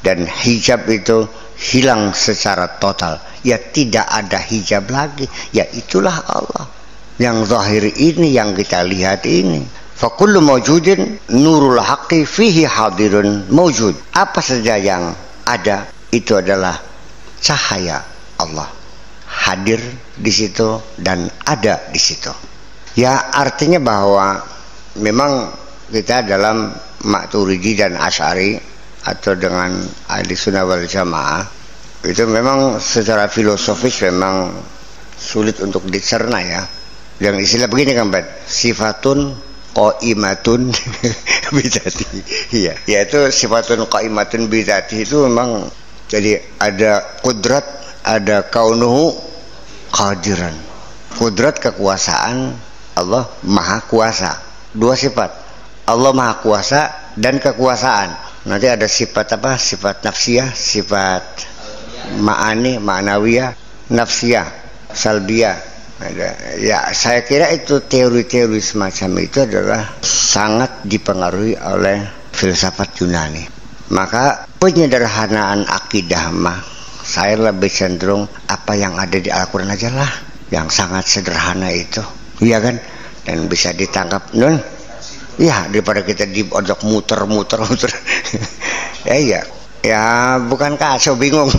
dan hijab itu hilang secara total. Ya tidak ada hijab lagi. Ya itulah Allah. Yang zahir ini yang kita lihat ini. Fakullu mawjudin nurul haqqi fihi hadirun mawjud. Apa saja yang ada itu adalah cahaya Allah. Hadir di situ dan ada di situ. Ya artinya bahwa memang kita dalam Maturidi dan Asy'ari atau dengan ahli sunnah wal jamaah itu memang secara filosofis memang sulit untuk dicerna ya. Yang istilah begini kan Pak, sifatun qaimatun bidati. Iya, yaitu sifatun qaimatun bidati itu memang jadi ada kudrat, ada kaunuhu qadiran. Kudrat kekuasaan Allah maha kuasa. Dua sifat. Allah maha kuasa dan kekuasaan. Nanti ada sifat apa? Sifat nafsiyah, sifat ma'ani, ma'nawiyah, nafsiyah, salbiyah. Ya, saya kira itu teori-teori semacam itu adalah sangat dipengaruhi oleh filsafat Yunani. Maka penyederhanaan akidah mah saya lebih cenderung apa yang ada di Al-Quran aja lah, yang sangat sederhana itu, iya kan? Dan bisa ditangkap nun. Ya daripada kita diodok muter. ya bukan kacau, bingung.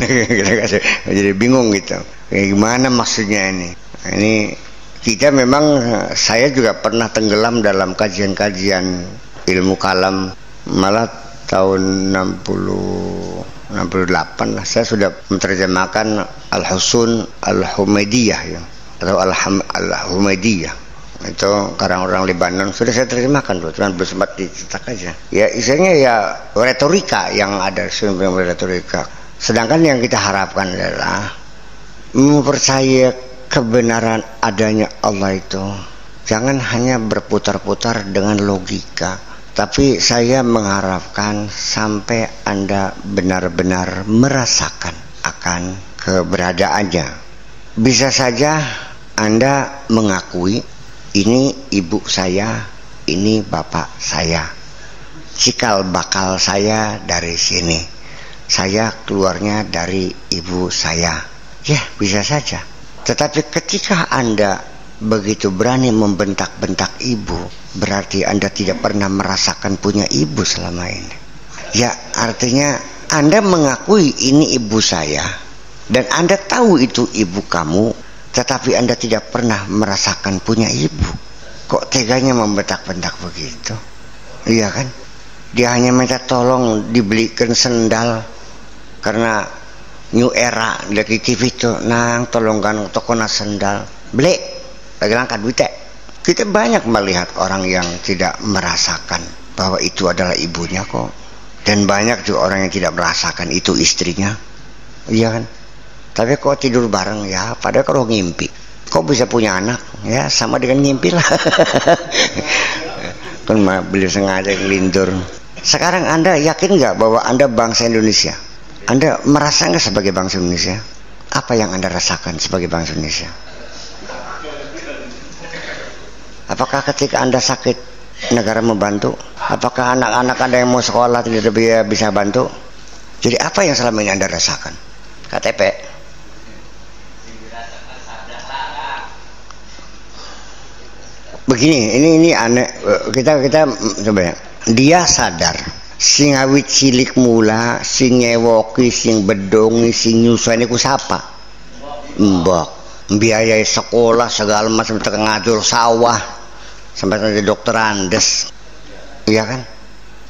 Jadi bingung gitu. Gimana maksudnya ini? Ini kita memang, saya juga pernah tenggelam dalam kajian-kajian ilmu kalam, malah tahun 68 lah saya sudah menerjemahkan Al-Husun Al-Humaydiyah ya, atau Al-Humaydiyah. Itu karang orang Lebanon sudah saya terjemahkan tuh, cuman belum sempat dicetak aja. Ya isinya ya retorika yang ada, sebenarnya retorika. Sedangkan yang kita harapkan adalah mempercayai kebenaran adanya Allah itu jangan hanya berputar-putar dengan logika, tapi saya mengharapkan sampai Anda benar-benar merasakan akan keberadaannya. Bisa saja Anda mengakui ini ibu saya, ini bapak saya, cikal bakal saya dari sini, saya keluarnya dari ibu saya. Ya bisa saja. Tetapi ketika Anda begitu berani membentak-bentak ibu, berarti Anda tidak pernah merasakan punya ibu selama ini. Ya artinya Anda mengakui ini ibu saya, dan Anda tahu itu ibu kamu, tetapi Anda tidak pernah merasakan punya ibu. Kok teganya membentak-bentak begitu? Iya kan? Dia hanya minta tolong dibelikan sendal karena new era dari TV itu, nang tolongkan toko sendal beli lagi langka duitnya. Kita banyak melihat orang yang tidak merasakan bahwa itu adalah ibunya kok, dan banyak juga orang yang tidak merasakan itu istrinya. Iya kan? Tapi kok tidur bareng ya, padahal kalau ngimpi. Kok bisa punya anak? Ya sama dengan ngimpi lah. Kan beliau sengaja ngelindur. Sekarang Anda yakin nggak bahwa Anda bangsa Indonesia? Anda merasa nggak sebagai bangsa Indonesia? Apa yang Anda rasakan sebagai bangsa Indonesia? Apakah ketika Anda sakit negara membantu? Apakah anak-anak Anda yang mau sekolah tidak bisa bantu? Jadi apa yang selama ini Anda rasakan? KTP. Begini, ini aneh. Kita coba ya. Dia sadar sing awit cilik mula, sing ngewoki, sing bedongi, sing nyusani ku sapa? Mbok. Biayai sekolah segala macam, tekan ngatur sawah sampai jadi dokter Andes. Iya kan?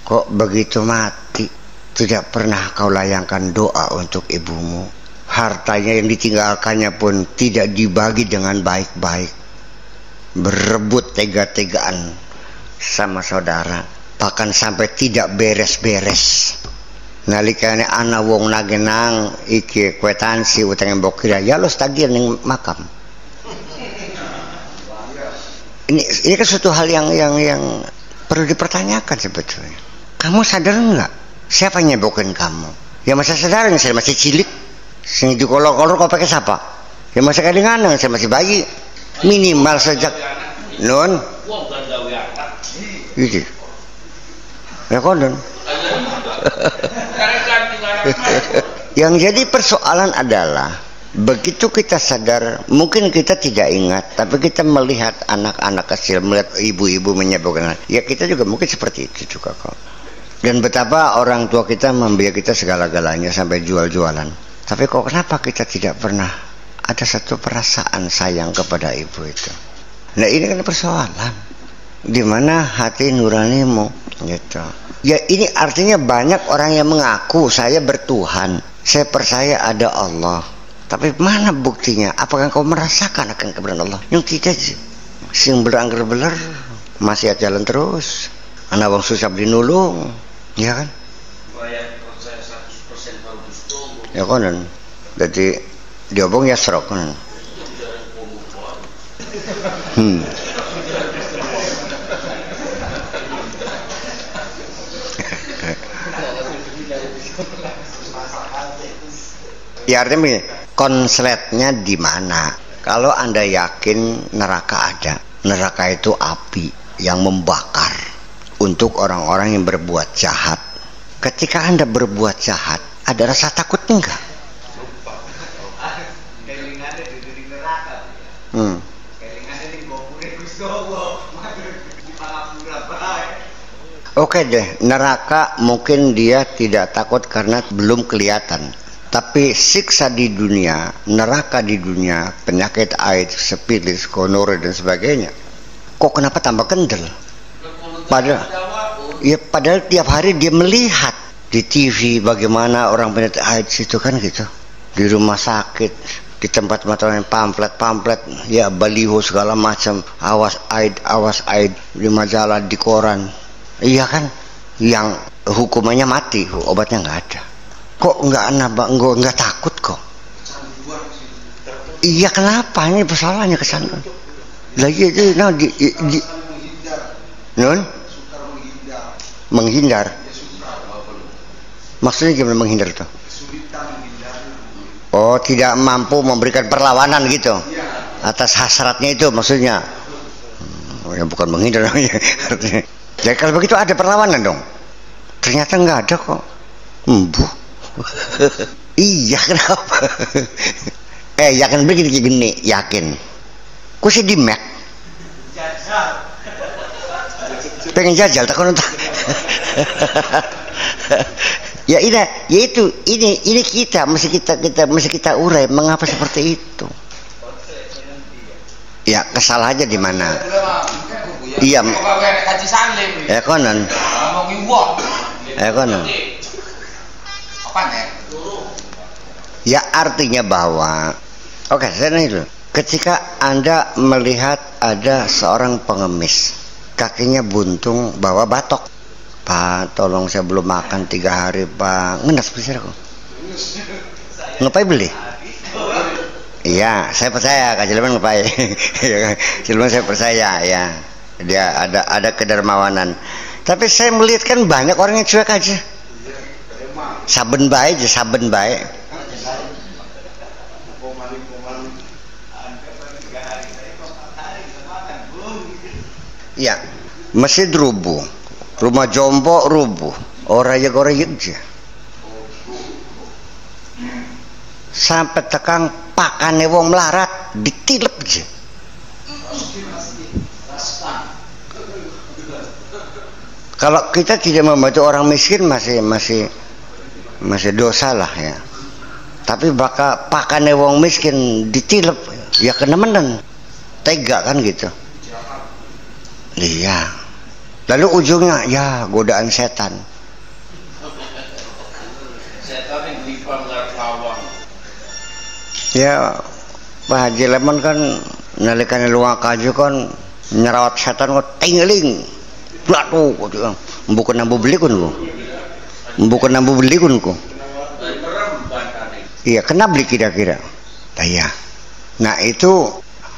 Kok begitu mati tidak pernah kau layangkan doa untuk ibumu? Hartanya yang ditinggalkannya pun tidak dibagi dengan baik-baik. Berebut tega-tegaan sama saudara, bahkan sampai tidak beres-beres. Nalikane ana wong nagenang iki kwetansi utang mbok kira ya lo tagih ning makam. Ini kan suatu hal yang perlu dipertanyakan sebetulnya. Kamu sadar enggak siapa yang nyebokin kamu? Ya masa sadar yang saya masih cilik, sing dikolor-kolor kau pakai siapa? Ya masa kadang-kadang saya masih bayi. Minimal sejak non gitu ya kondon Yang jadi persoalan adalah begitu kita sadar, mungkin kita tidak ingat, tapi kita melihat anak-anak kecil, melihat ibu-ibu menyebutkan, ya kita juga mungkin seperti itu juga kok. Dan betapa orang tua kita membiayai kita segala-galanya sampai jual-jualan. Tapi kok kenapa kita tidak pernah ada satu perasaan sayang kepada ibu itu? Nah ini kan persoalan. Di mana hati nuranimu gitu. Ya ini artinya banyak orang yang mengaku saya bertuhan, saya percaya ada Allah. Tapi mana buktinya? Apakah kau merasakan akan kebenaran Allah? Yang tidak sih. Sing berangger-beler masih jalan terus. Anak wong susah dinulung, ya kan? Ya konon. Jadi diobong ya serok konon. Ya artinya begini, konsletnya di mana? Kalau Anda yakin neraka ada, neraka itu api yang membakar untuk orang-orang yang berbuat jahat. Ketika Anda berbuat jahat, ada rasa takut enggak? Oke deh, neraka mungkin dia tidak takut karena belum kelihatan. Tapi siksa di dunia, neraka di dunia, penyakit AIDS, sifilis, gonore dan sebagainya, kok kenapa tambah kendel? Padahal tiap hari dia melihat di TV bagaimana orang penyakit AIDS itu kan gitu. Di rumah sakit, di tempat-tempat yang pamflet, ya baliho segala macam, awas AIDS di majalah, di koran. Iya kan? Yang hukumannya mati, obatnya nggak ada. Kok nggak takut kok? Iya kenapa? Ini persoalannya kesana. Lah iya menghindar. Maksudnya gimana menghindar tuh? Oh, tidak mampu memberikan perlawanan gitu atas hasratnya itu maksudnya. Ya bukan menghindar artinya. Jadi kalau begitu ada perlawanan dong. Ternyata nggak ada kok. Iya kenapa? Yakin begini, yakin. Ku sih di Mac. Pengen jajal tak kono. Ya ini kita mesti kita urai mengapa seperti itu. Ya kesalahannya di mana? Iya. Konon. Konon. Ya artinya bahwa saya itu ketika Anda melihat ada seorang pengemis kakinya buntung bawa batok, Pak tolong saya belum makan 3 hari Pak, ngenas besar kok ngapain beli? Iya saya percaya Kak Cilman ngapain. Cilman saya percaya ya dia ada kedermawanan, tapi saya melihat kan banyak orang yang cuek aja. Saben baik. Ya, masjid rubuh, rumah jompo rubuh, orang aja. Sampai tekang pakane wong melarat ditilep aja. Kalau kita tidak membantu orang miskin masih dosa lah ya. Tapi bakal pakane wong miskin ditilep ya kena menen. Tega kan gitu. Iya. Lalu ujungnya ya godaan setan. Ya Pak Haji Lemon kan nalikan luang kaju kan nyerawat setan kok tingling. Blatu kok bukan nambu beli kun ku. Iya, kena beli kira-kira. Iya. Nah, itu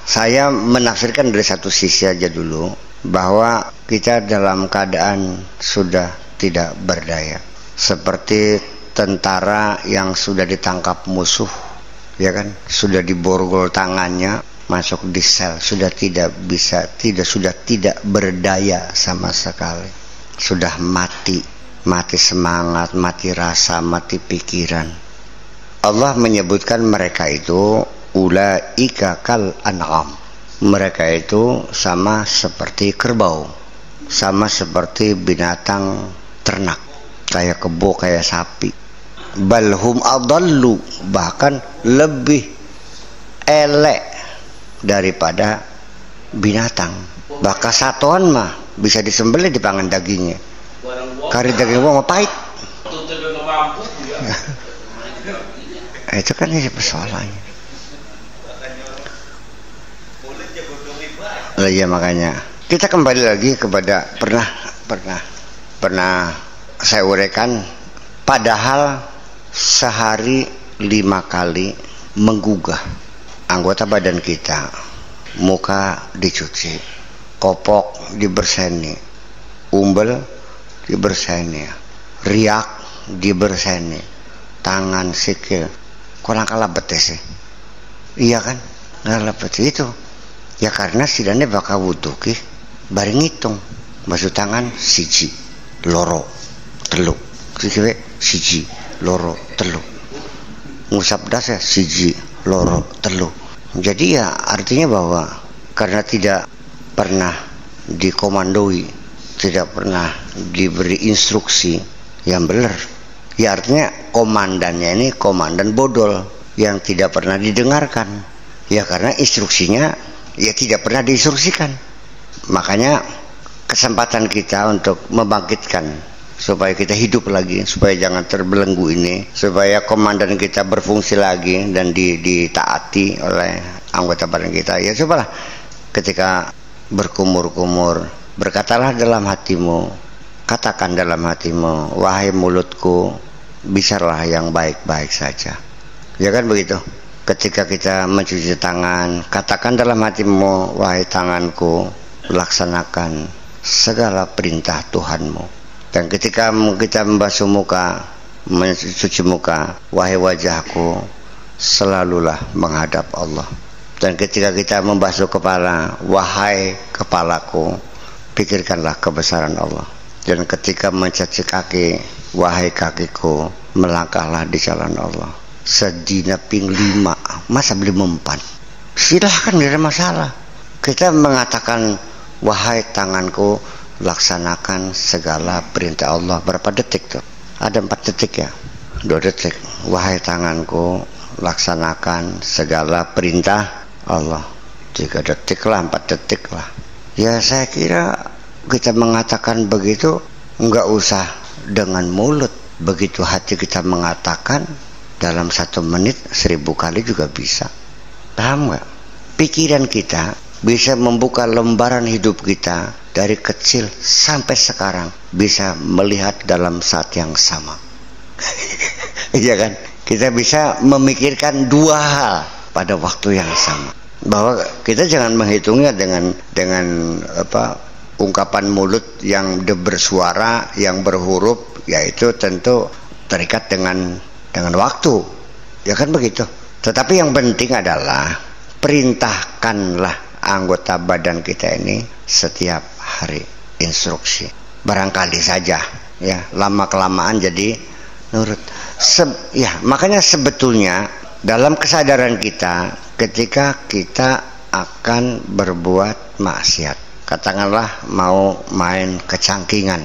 saya menafsirkan dari satu sisi aja dulu bahwa kita dalam keadaan sudah tidak berdaya. Seperti tentara yang sudah ditangkap musuh, ya kan? Sudah diborgol tangannya, masuk di sel, sudah tidak berdaya sama sekali. Sudah mati mati semangat, mati rasa, mati pikiran. Allah menyebutkan mereka itu ulaika kal an'am. Mereka itu sama seperti kerbau, sama seperti binatang ternak, kayak kebo, kayak sapi. Balhum adallu, bahkan lebih elek daripada binatang. Bahkan satuan mah bisa disembelih dipangan dagingnya. Kari daging wong pahit. Itu kan ini persoalannya. Ya makanya kita kembali lagi kepada pernah saya uraikan, padahal sehari 5 kali menggugah anggota badan kita, muka dicuci, kopok dibersihkan, umbel dibersihkan, riak dibersihkan, tangan, sikil, kurang kalah betes sih. Iya kan, kalah betes itu. Ya karena sidane bakal wudu ki bari ngitung basuh tangan siji loro telu sikile siji loro telu ngusap das ya siji loro telu. Jadi ya artinya bahwa karena tidak pernah dikomandoi, tidak pernah diberi instruksi yang benar, ya artinya komandannya ini komandan bodol yang tidak pernah didengarkan. Ya karena instruksinya ya tidak pernah diinstruksikan. Makanya kesempatan kita untuk membangkitkan supaya kita hidup lagi, supaya jangan terbelenggu ini, supaya komandan kita berfungsi lagi dan ditaati oleh anggota badan kita. Ya cobalah ketika berkumur-kumur, berkatalah dalam hatimu, katakan dalam hatimu, wahai mulutku, bicaralah yang baik-baik saja. Ya kan begitu. Ketika kita mencuci tangan, katakan dalam hatimu, wahai tanganku, laksanakan segala perintah Tuhanmu. Dan ketika kita membasuh muka, mencuci muka, wahai wajahku, selalulah menghadap Allah. Dan ketika kita membasuh kepala, wahai kepalaku, pikirkanlah kebesaran Allah. Dan ketika mencuci kaki, wahai kakiku, melangkahlah di jalan Allah. Sedina ping 5, masa beli mempan, silahkan, tidak ada masalah. Kita mengatakan wahai tanganku, laksanakan segala perintah Allah. Berapa detik tuh? Ada 4 detik ya, 2 detik. Wahai tanganku, laksanakan segala perintah Allah. 3 detik lah, 4 detik lah. Ya saya kira kita mengatakan begitu enggak usah dengan mulut. Begitu hati kita mengatakan, dalam 1 menit 1000 kali juga bisa. Paham gak? Pikiran kita bisa membuka lembaran hidup kita dari kecil sampai sekarang, bisa melihat dalam saat yang sama. Iya kan? Kita bisa memikirkan 2 hal pada waktu yang sama. Bahwa kita jangan menghitungnya dengan ungkapan mulut yang bersuara, yang berhuruf, yaitu tentu terikat dengan waktu, ya kan begitu. Tetapi yang penting adalah perintahkanlah anggota badan kita ini setiap hari instruksi. Barangkali saja ya lama kelamaan jadi nurut. Ya makanya sebetulnya dalam kesadaran kita ketika kita akan berbuat maksiat, katakanlah mau main kecangkingan,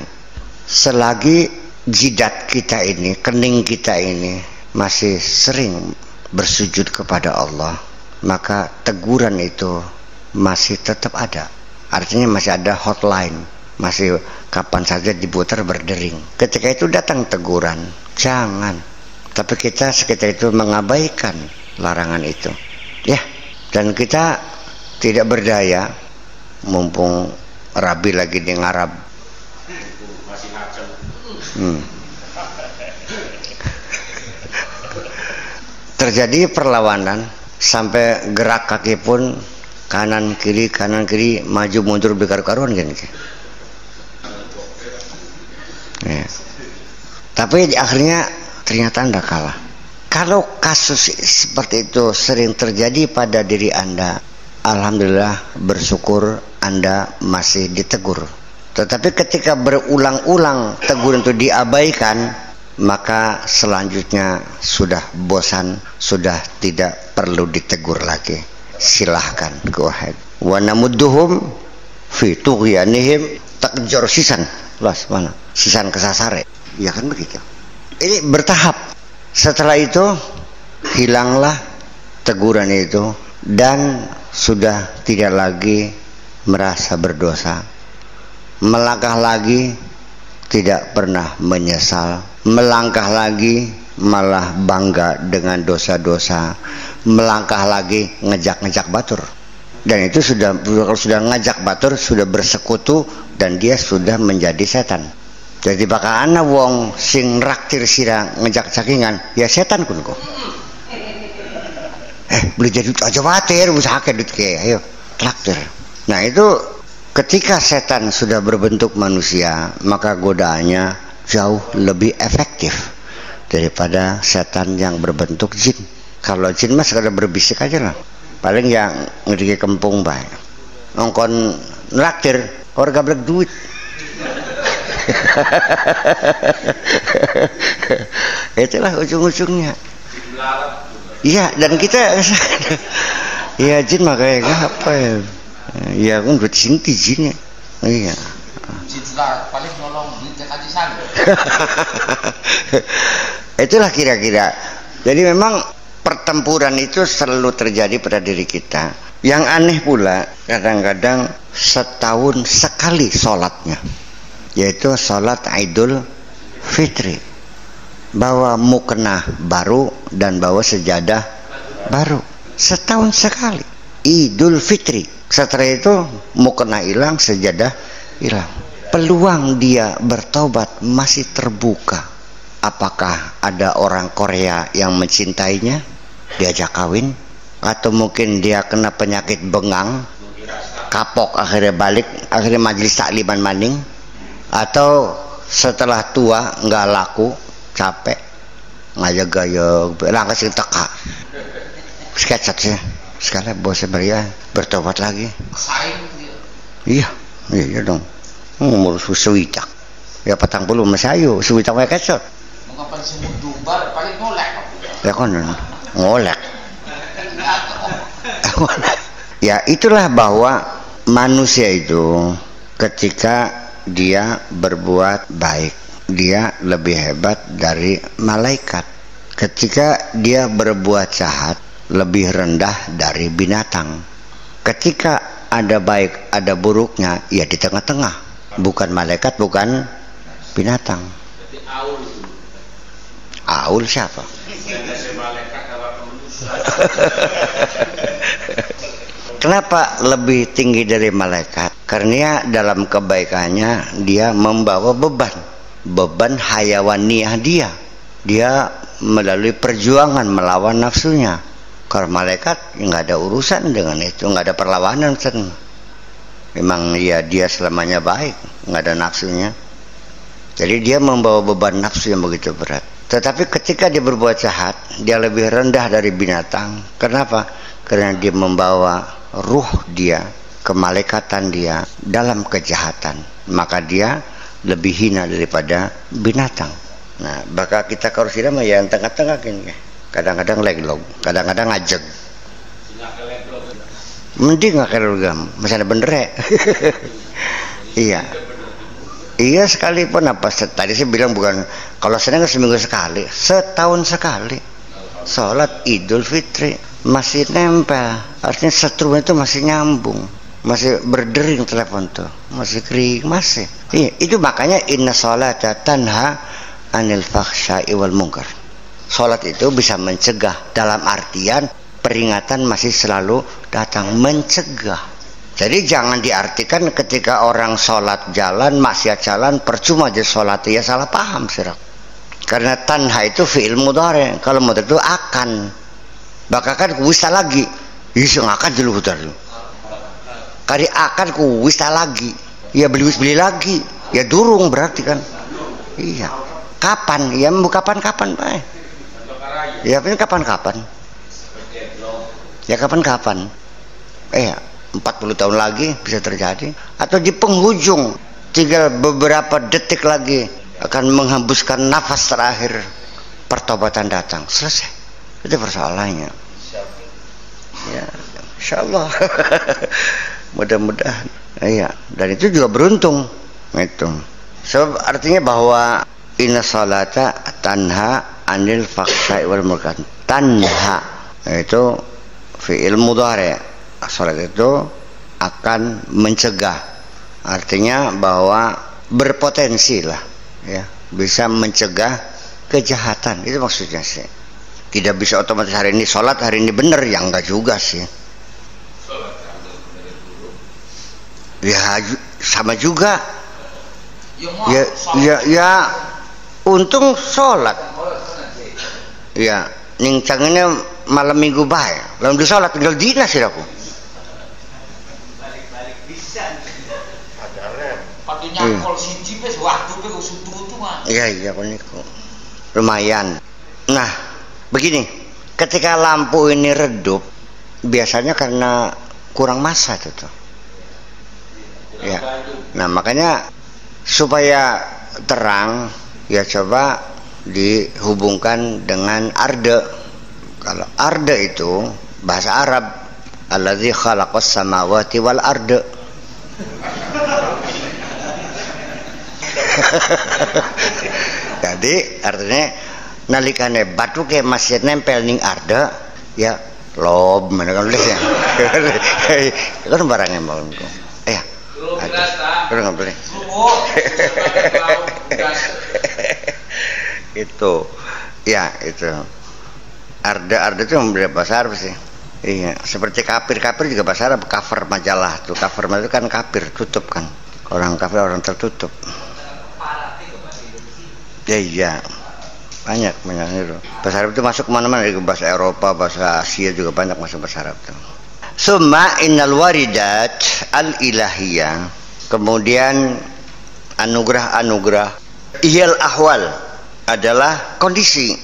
selagi jidat kita ini, kening kita ini masih sering bersujud kepada Allah, maka teguran itu masih tetap ada. Artinya masih ada hotline, masih kapan saja diputar berdering. Ketika itu datang teguran, jangan. Tapi kita sekitar itu mengabaikan larangan itu. Ya, dan kita tidak berdaya, mumpung Rabi lagi di ngarab. Terjadi perlawanan sampai gerak kaki pun kanan kiri maju mundur berkaru-karuan kan. Ya. Tapi akhirnya ternyata Anda kalah. Kalau kasus seperti itu sering terjadi pada diri Anda, alhamdulillah bersyukur Anda masih ditegur. Tetapi ketika berulang-ulang teguran itu diabaikan, maka selanjutnya sudah bosan, sudah tidak perlu ditegur lagi. Silahkan, go ahead. Wa namudduhum fi tughyanihim, takjor sisan. Las mana? Sisan kesasare. Ya kan begitu. Ini bertahap. Setelah itu hilanglah teguran itu dan sudah tidak lagi merasa berdosa. Melangkah lagi tidak pernah menyesal. Melangkah lagi malah bangga dengan dosa-dosa. Melangkah lagi ngejak-ngejak batur. Dan itu kalau sudah ngajak batur, sudah bersekutu, dan dia sudah menjadi setan. Jadi bakal ana wong sing raktir sira ngejak cakingan, ya setan kun kok. Beli jadi aja watir, usaha kedut ke, ayo traktir. Nah itu ketika setan sudah berbentuk manusia, maka godaannya jauh lebih efektif daripada setan yang berbentuk jin. Kalau jin mah sekadar berbisik aja lah. Paling yang ngediki kempung baik. Nongkon nraktir, orang gablek duit. Itulah ujung-ujungnya. Iya, dan kita iya jin makanya apa ya? Ya kan buat sini jinnya. Iya. Jin paling nolong duit kasisan. Itulah kira-kira. Jadi memang pertempuran itu selalu terjadi pada diri kita. Yang aneh pula, kadang-kadang setahun sekali sholatnya, yaitu sholat Idul Fitri. Bawa mukena baru dan bawa sejadah baru. Setahun sekali. Idul Fitri. Setelah itu mukena hilang, sejadah hilang. Peluang dia bertobat masih terbuka. Apakah ada orang Korea yang mencintainya, diajak kawin, atau mungkin dia kena penyakit bengang, kapok akhirnya balik, akhirnya majelis takliman maning, atau setelah tua nggak laku, capek, ngajak gaya, langkah sing teka, sketchat sih, sekali bosnya beria bertobat lagi. Iya dong, umur suwitak, ya petang puluh masih ayu, suwitak kayak kecot. Mengapa semut dumbar paling ngolek? Ya kan ngolek. Ya itulah bahwa manusia itu ketika dia berbuat baik, dia lebih hebat dari malaikat. Ketika dia berbuat jahat, lebih rendah dari binatang. Ketika ada baik, ada buruknya, ya di tengah-tengah. Bukan malaikat, bukan binatang. Aul siapa? Kenapa lebih tinggi dari malaikat? Karena dalam kebaikannya dia membawa beban hayawaniyah dia. Dia melalui perjuangan melawan nafsunya. Kalau malaikat nggak ada urusan dengan itu, nggak ada perlawanan. Memang dia selamanya baik, nggak ada nafsunya. Jadi dia membawa beban nafsu yang begitu berat. Tetapi ketika dia berbuat jahat, dia lebih rendah dari binatang. Kenapa? Karena dia membawa ruh dia, kemalaikatan dia dalam kejahatan. Maka dia lebih hina daripada binatang. Nah, maka kita harus irama yang tengah-tengah gini. Kadang-kadang leglog, kadang-kadang ngajeg. Mending nggak kelogam, masih ada bener ya. Iya. Iya sekalipun apa tadi saya bilang bukan kalau senang seminggu sekali, setahun sekali sholat Idul Fitri masih nempel, artinya setrum itu masih nyambung, masih berdering telepon tuh, masih kering, masih. Iya, itu makanya inna sholata tanha anil fakhsya'i wal munkar. Sholat itu bisa mencegah, dalam artian peringatan masih selalu datang, mencegah. Jadi jangan diartikan ketika orang sholat jalan, maksiat jalan, percuma aja sholat, ya salah paham sirak. Karena tanha itu fi'il mudhari, kalau mudhari itu akan. Bakal kan kuwista lagi, iseng akan dulu putar. Kali akan kuwista lagi, ya beli lagi, ya durung berarti kan. Iya. Kapan? Ya mau kapan-kapan Pak. Ya kapan-kapan. Ya kapan-kapan. 40 tahun lagi bisa terjadi, atau di penghujung tinggal beberapa detik lagi akan menghembuskan nafas terakhir, pertobatan datang, selesai. Itu persoalannya. Ya, insyaallah. Mudah-mudahan. Iya, dan itu juga beruntung itu. Sebab artinya bahwa inna salata tanha anil fahsya'i wal munkar. Tanha itu fi'il mudhari'. Salat itu akan mencegah. Artinya bahwa berpotensi lah, ya, bisa mencegah kejahatan. Itu maksudnya sih. Tidak bisa otomatis hari ini salat, hari ini benar, ya enggak juga sih. Ya sama juga. Ya untung sholat. Ya nincang ini malam minggu baik. Lalu di sholat tinggal dinas sih aku. Balik-balik bisa. Patunya kol siji wis waktu pe usutu mah. Iya koniku. Lumayan. Nah, begini, ketika lampu ini redup biasanya karena kurang massa tuh. Ya. Nah, makanya supaya terang ya coba dihubungkan dengan arde. Kalau arde itu bahasa Arab, allazi khalaqas samawati wal arde. Jadi artinya nalikane batu kayak masih nempel ning arde ya lob mana kan ya. Kan barangnya mau. Ada nggak boleh. Itu, ya itu. Arda itu membeli bahasa Arab sih. Iya, seperti kafir juga bahasa Arab. Cover majalah tuh, cover majalah kan kafir, tutup kan. Orang kafir orang tertutup. Ya iya, banyak itu. Bahasa Arab itu masuk kemana-mana, bahasa Eropa, bahasa Asia juga banyak masuk bahasa Arab tuh. Summa innal waridat al-ilahiyah, kemudian anugerah-anugerah, ihal ahwal adalah kondisi,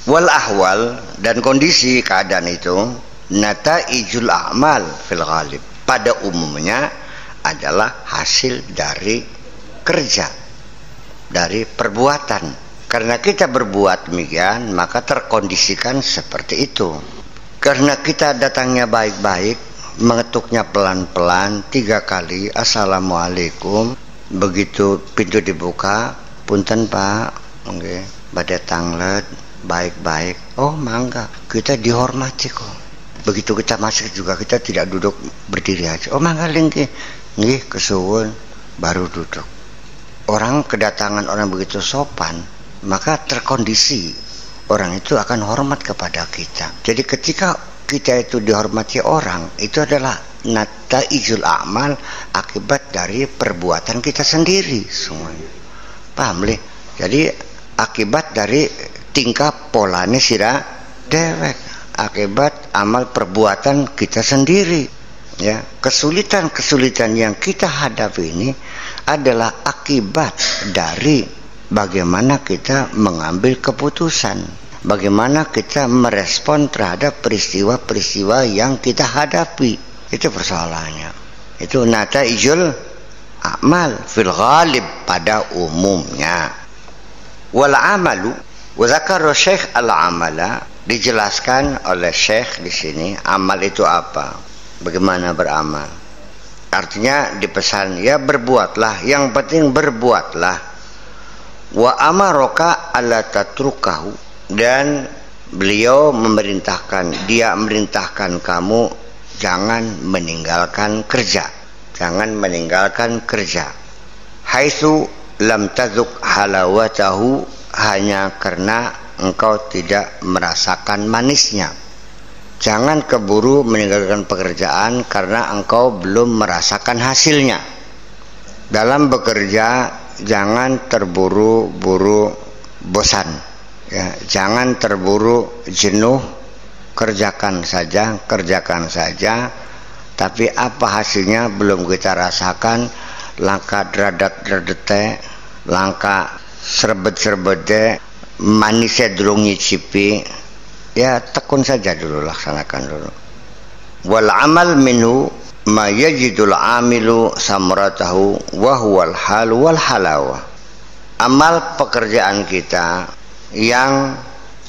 wal ahwal dan kondisi keadaan itu nataijul a'mal fil ghalib, pada umumnya adalah hasil dari kerja, dari perbuatan. Karena kita berbuat demikian maka terkondisikan seperti itu. Karena kita datangnya baik-baik, mengetuknya pelan-pelan 3 kali, assalamualaikum, begitu pintu dibuka, punten pak, okay, badai tanglet, baik-baik, oh mangga, kita dihormati kok. Begitu kita masuk juga kita tidak duduk berdiri aja, oh mangga lingki, nih kesuwun, baru duduk. Orang kedatangan orang begitu sopan, maka terkondisi. Orang itu akan hormat kepada kita. Jadi ketika kita itu dihormati orang, itu adalah nataijul a'mal, akibat dari perbuatan kita sendiri semuanya. Paham lih? Jadi akibat dari tingkah polane sira dewek, akibat amal perbuatan kita sendiri. Ya, kesulitan-kesulitan yang kita hadapi ini adalah akibat dari bagaimana kita mengambil keputusan, bagaimana kita merespon terhadap peristiwa-peristiwa yang kita hadapi. Itu persoalannya. Itu nataijul a'mal fil ghalib, pada umumnya. Wal amalu wa dzakara Syekh al-amala, dijelaskan oleh Syekh di sini amal itu apa, bagaimana beramal. Artinya dipesan ya berbuatlah, yang penting berbuatlah. Wa amaraka alla tatrukahu, dan beliau memerintahkan, dia memerintahkan kamu jangan meninggalkan kerja, jangan meninggalkan kerja. Haitsu lam tazuk halawatahu, hanya karena engkau tidak merasakan manisnya. Jangan keburu meninggalkan pekerjaan karena engkau belum merasakan hasilnya. Dalam bekerja jangan terburu-buru bosan, ya, jangan terburu jenuh, kerjakan saja, tapi apa hasilnya belum kita rasakan. Langkah deradat-deradete, langkah serbet-serbete, manisnya durung nyicipi, ya tekun saja dulu, laksanakan dulu. Wal amal minhu ma yajidul amilu samratahu wa huwal hal wal halawa. Amal pekerjaan kita yang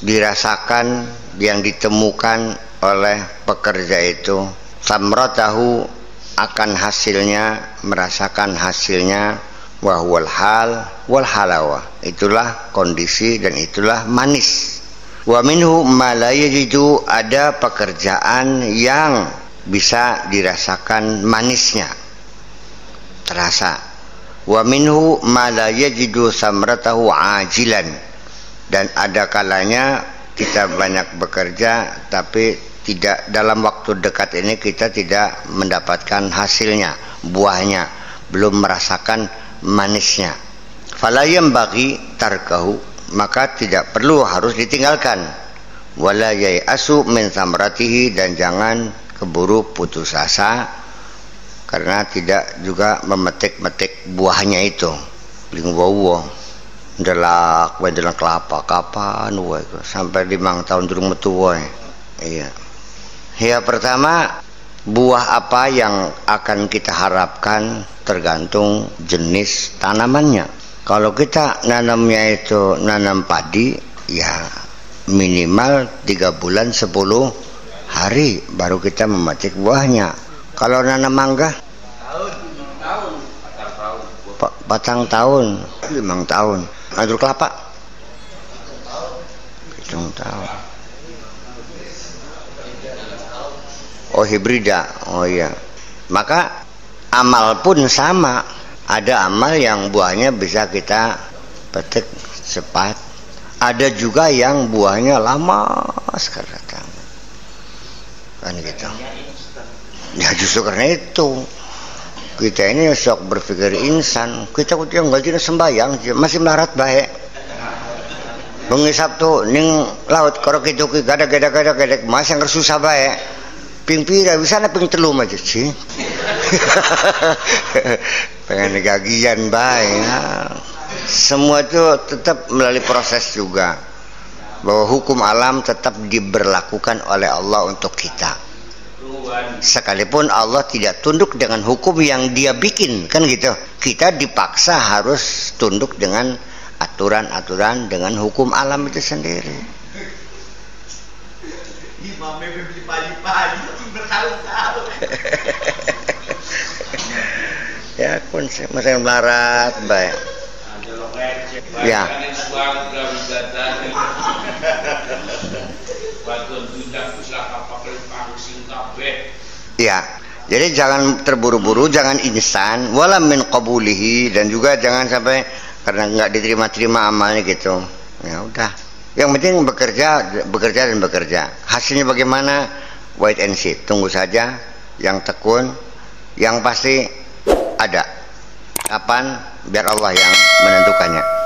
dirasakan, yang ditemukan oleh pekerja itu, samratahu akan hasilnya, merasakan hasilnya, wa huwal hal wal halawa, itulah kondisi dan itulah manis. Wa minhu ma la yajidu, ada pekerjaan yang bisa dirasakan manisnya, terasa. Wa minhu ma la yajidu samratahu ajilan, dan ada kalanya kita banyak bekerja tapi tidak, dalam waktu dekat ini kita tidak mendapatkan hasilnya, buahnya, belum merasakan manisnya. Fala yanbaghi tarkahu, maka tidak perlu, harus ditinggalkan. Wala yai'asu min samratihi, dan jangan keburu putus asa karena tidak juga memetik-metik buahnya itu. Ling wawa ndelak wae ndelak kelapa kapan wae sampai 5 tahun durung metu wae. Iya. Ya, pertama, buah apa yang akan kita harapkan tergantung jenis tanamannya. Kalau kita nanamnya itu nanam padi, ya minimal 3 bulan 10 hari baru kita memetik buahnya. Kalau nanam mangga, batang tahun, 5 tahun. Anggur kelapa, 7 tahun. Oh, hibrida. Oh iya. Maka amal pun sama. Ada amal yang buahnya bisa kita petik cepat. Ada juga yang buahnya lama sekali datang. Kan gitu. Ya justru karena itu kita ini sok berpikir insan. Kita yang gajinya sembayang masih melarat baik. Bengi Sabtu ning laut kalau gitu gada masih yang susah baik. Ping pira bisa na ping telum aja sih. Pengen gagian baik. Nah, semua itu tetap melalui proses juga. Bahwa hukum alam tetap diberlakukan oleh Allah untuk kita. Sekalipun Allah tidak tunduk dengan hukum yang Dia bikin, kan gitu. Kita dipaksa harus tunduk dengan aturan-aturan, dengan hukum alam itu sendiri. Ya pun masih melarat baik. Ya. Ya. Jadi jangan terburu-buru, jangan instan, wala min qabulihi, dan juga jangan sampai karena nggak diterima-terima amalnya gitu. Ya udah. Yang penting bekerja dan bekerja. Hasilnya bagaimana? Wait and see. Tunggu saja. Yang tekun, yang pasti ada. Kapan? Biar Allah yang menentukannya.